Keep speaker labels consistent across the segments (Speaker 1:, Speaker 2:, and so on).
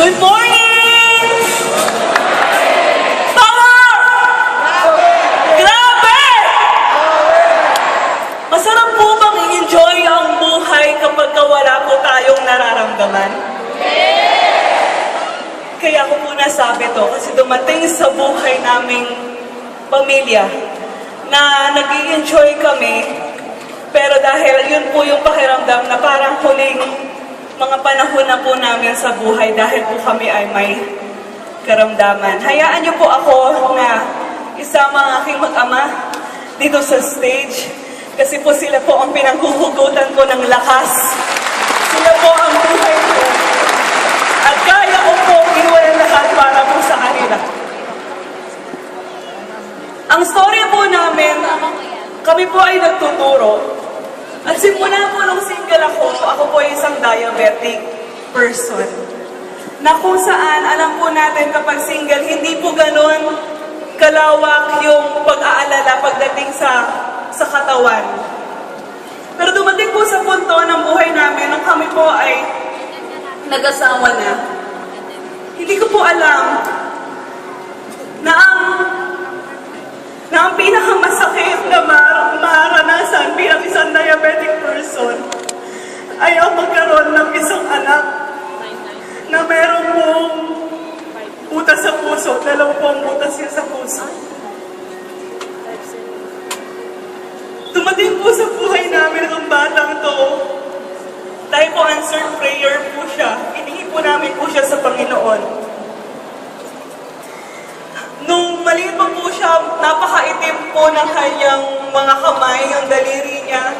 Speaker 1: Good morning! Power! Grabe! Masarap po bang i-enjoy ang buhay kapag wala po tayong nararamdaman? Kaya ko po nasabi to kasi dumating sa buhay naming pamilya na nag-i-enjoy kami, pero dahil yun po yung pakiramdam na parang huling mga panahon na po namin sa buhay dahil po kami ay may karamdaman. Hayaan niyo po ako na isama ang aking mag-ama dito sa stage kasi po sila po ang pinanghuhugutan ko ng lakas. Sila po ang buhay ko. At kaya ko po inuwan lahat para po sa kanila. Ang story po namin, kami po ay nagtuturo. At simula po nung single ako po ay isang diabetic person. Na kung saan, alam po natin kapag single, hindi po ganun kalawak yung pag-aalala pagdating sa katawan. Pero dumating po sa punto ng buhay namin nung kami po ay nag-asawa na. Hindi ko po alam na ang pinakamasakit na maranasan bilang isang diabetic person ay ang magkaroon ng isang anak na meron pong butas sa puso, dalawa pong butas niya sa puso. Tumating po sa buhay namin ang batang to dahil po answered prayer po siya. Hiningi po namin po siya sa Panginoon. Nung maliit pa po siya, napakaitim po ng kanyang mga kamay, yung daliri niya.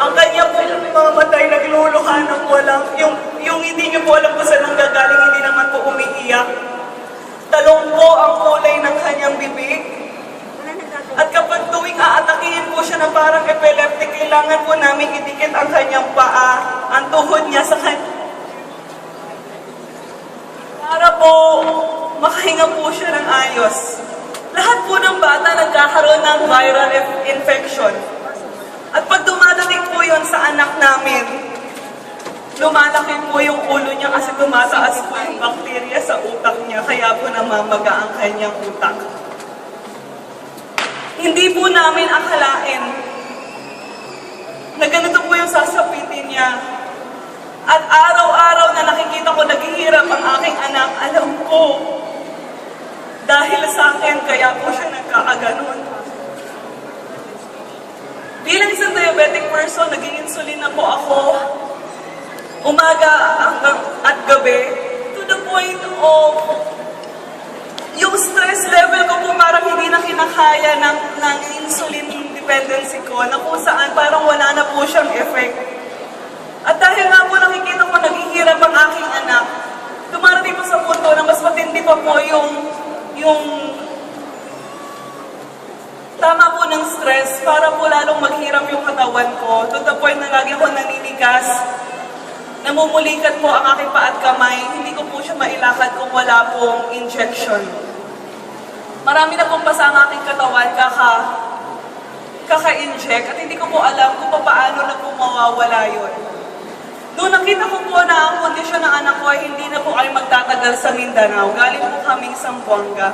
Speaker 1: Ang kanya po mga matay nagluluha ng walang, yung hindi niyo po alam kung saan nanggagaling, hindi naman po umiiyak. Talong po ang kulay ng kanyang bibig. At kapag tuwing aatakihin po siya na parang epileptic, kailangan po namin idikit ang kanyang paa, ang tuhod niya sa kanya. Para po makahinga po siya ng ayos. Lahat po ng bata nagkakaroon ng viral infection. At pag dumadating po yun sa anak namin, lumalaki po yung ulo niya kasi tumataas po yung bakterya sa utak niya, kaya po namamaga ang kanyang utak. Hindi po namin akalain na ganito po yung sasapitin niya. At araw-araw na nakikita ko naghihirap ang aking anak, alam ko, dahil sa akin, kaya po siya nagkakaganon. Bilang isang diabetic person, nag-i-insulin na po ako umaga at gabi to the point of yung stress level ko po parang hindi na kinakaya ng insulin dependency ko na kung saan parang wala na po siyang effect. At dahil nga po nakikita ko naghihirap ang aking anak, dumarating po sa punto na mas matindi pa po yung tama po ng stress para po lalong maghirap yung katawan ko. To the point na lagi ako naninigas, namumulikat po ang aking paa at kamay, hindi ko po siya mailakad kung wala pong injection. Marami na pong basa ang aking katawan kaka-inject at hindi ko po alam kung paano na po mawawala yun. Doon nakita ko po na ang kondisyon ng anak ko ay hindi na po ay magtatagal sa Mindanao. Galing po kaming Zamboanga.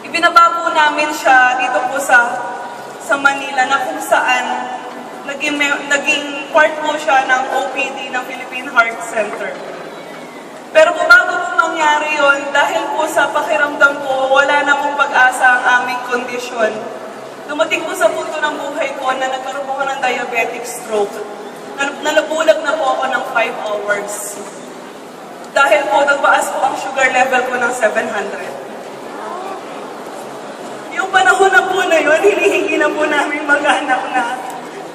Speaker 1: Ibinaba po namin siya dito po sa Manila na kung saan naging part po siya ng OPD ng Philippine Heart Center. Pero po bago po mangyari yun, dahil po sa pakiramdam ko, wala na pong pag-asa ang aming kondisyon. Dumating po sa punto ng buhay ko na nagkaroon po ng diabetic stroke. Nalabulag na po ako ng 5 hours. Dahil po nagbaas po ang sugar level ko ng 700. Yung panahon na po na yun, hinihingi na po namin mag-anak na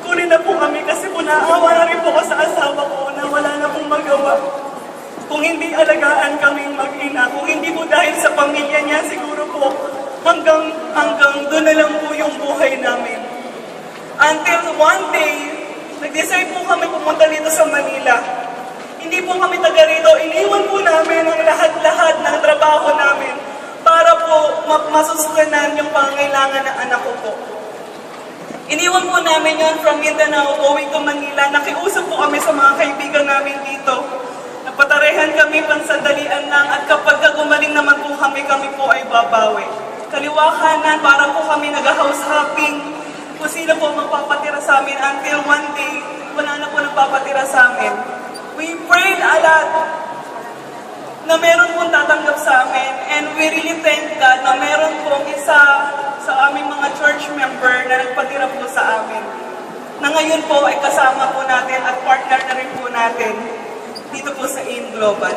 Speaker 1: kunin na po kami kasi po naawa na rin po ko sa asawa ko na wala na pong magawa. Kung hindi alagaan kaming mag-ina, kung hindi po dahil sa pamilya niya, siguro po hanggang doon na lang po yung buhay namin. Until one day, nag-decide po kami pumunta dito sa Manila. Hindi po kami taga rito. Iniwan po namin ang lahat-lahat ng trabaho namin para po masusukanan yung pangangailangan ng anak ko po. Iniwan po namin yun from Mindanao going to Manila. Nakiusap po kami sa mga kaibigan namin dito. Nagpatarehan kami kami pansandalian lang at kapag gumaling naman po kami po ay babawi. Kaliwa kanan, para po kami nag-house hopping. Kung sino po magpapatira sa amin until one day, wala na po nagpapatira sa amin. We prayed a lot na meron pong tatanggap sa amin, and we really thank God na meron pong isa sa aming mga church member na nagpatira po sa amin. Na ngayon po ay kasama po natin at partner na rin po natin dito po sa AIM Global.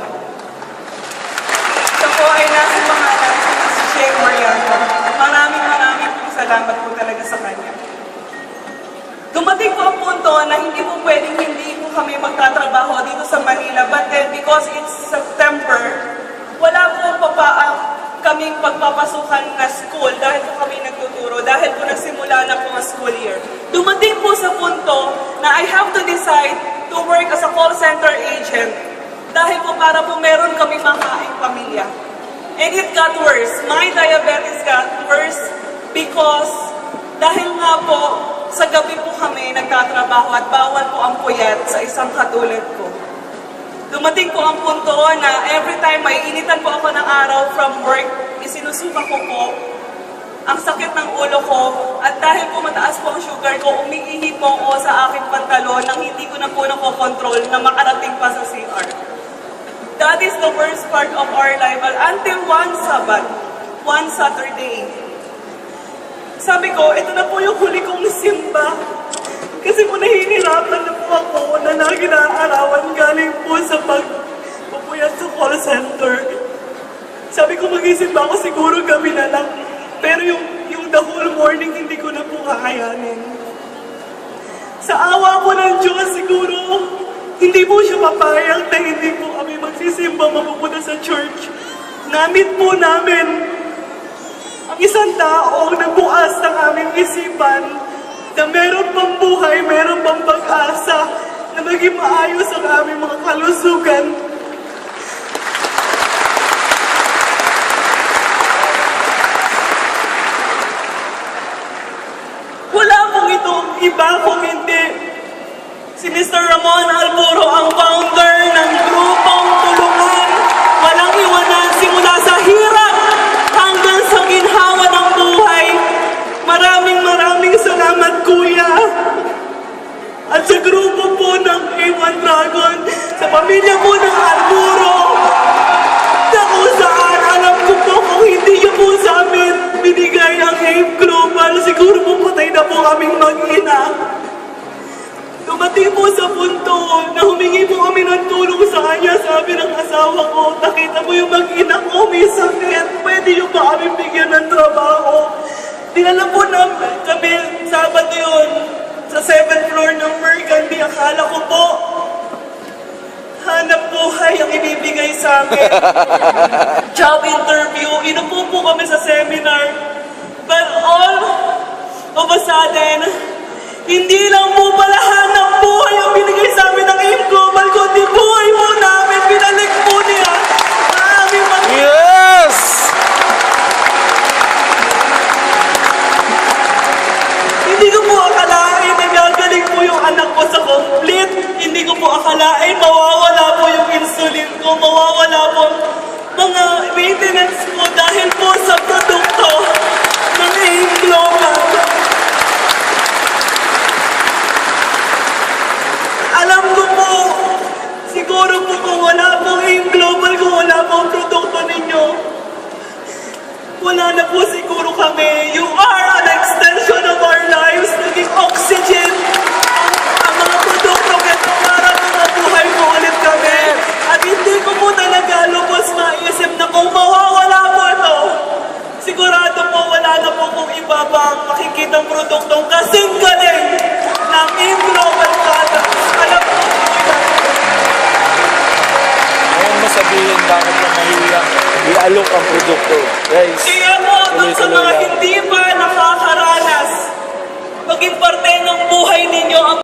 Speaker 1: Ito po ay nasa pangalan si Shea Mariano. Maraming po salamat po talaga sa kanya. Dumating po ang punto na hindi po pwedeng hindi po kami magtatrabaho dito sa Manila, but then because it's September, wala po kaming pagpapasukan na school dahil po kami nagtuturo, dahil po nagsimula na po ang school year. Dumating po sa punto na I have to decide to work as a call center agent dahil po para po meron kami makaing pamilya. And it got worse. My diabetes got worse because dahil nga po sa gabi po kami nagtatrabaho at bawal po ang puyat sa isang katulad ko. Dumating po ang punto na every time may initan po ako ng araw from work, isinusuka ko po ang sakit ng ulo ko, at dahil po mataas po ang sugar ko, umiihi po ako sa aking pantalon nang hindi ko na po nakokontrol na makarating pa sa CR. That is the worst part of our life until one Sabbath, one Saturday. Sabi ko, ito na po yung huli kong simba. Kasi po nahihirapan na po ako na naginaarawan galing po sa pagpupuyat sa call center. Sabi ko, mag-isimba ako siguro gabi na lang. Pero yung the whole morning, hindi ko na po kakayanin. Sa awa po ng Diyos, siguro, hindi po siya mapayag na hindi po kami magsisimba mapupunta sa church. Namit po namin ang isang tao na bukas ng aming isipan na meron pang buhay, meron pang pag-asa na maging maayos ang aming mga kalusugan. Wala pong itong iba kung hindi si Mr. Ramon Alburo, ang founder ng grupong Tulungan Walang Iwanan simula sa hirap hanggang sa ginhawa ng buhay. Maraming salamat, Kuya. At sa grupo po ng A1 Dragon, sa pamilya po ng Alburo, na kung saan alam ko po kung hindi niyo po sa amin binigay ang AIM Global, siguro po patay na po kaming mag-ina. Dumating po sa punto na humingi po kami ng tulong sa kanya. Sabi ng asawa ko, nakita mo yung mag-ina ko, may sakit. Pwede yung ba kami bigyan ng trabaho? Dinala po namin kami Sabado yun sa 7th floor ng Mercandy. Akala ko po, hanap buhay ang ibibigay sa amin. Job interview, inupo po kami sa seminar. But all of a sudden, hindi lang po pala hanap buhay ang binigay sa amin ng AIM Global, kundi buhay po namin, binalik po niya na aming mga...
Speaker 2: Yes!
Speaker 1: Hindi ko po akalain na gagaling po yung anak ko sa complete. Hindi ko po akalain mawawala po yung insulin ko, mawawala po mga maintenance ko dahil po sa produkto ng AIM Global. Alam ko po, siguro po kung wala pong AIM Global, kung wala pong produkto ninyo, wala na po siguro kami. You are an extension of our lives, naging oxygen ang mga produkto ito para mabuhay po ulit kami. At hindi ko po talaga lubos maisip na kung mawawala po ito, sigurado po wala na po kung iba pang makikitang produktong kasing galing ng AIM Global products. Alam po po yan.
Speaker 2: Ngayon mo sabihin bakit na mahiya ialok ang produkto. Guys,
Speaker 1: Kaya po, sa mga hindi pa nakakaranas, maging parte ng buhay ninyo ang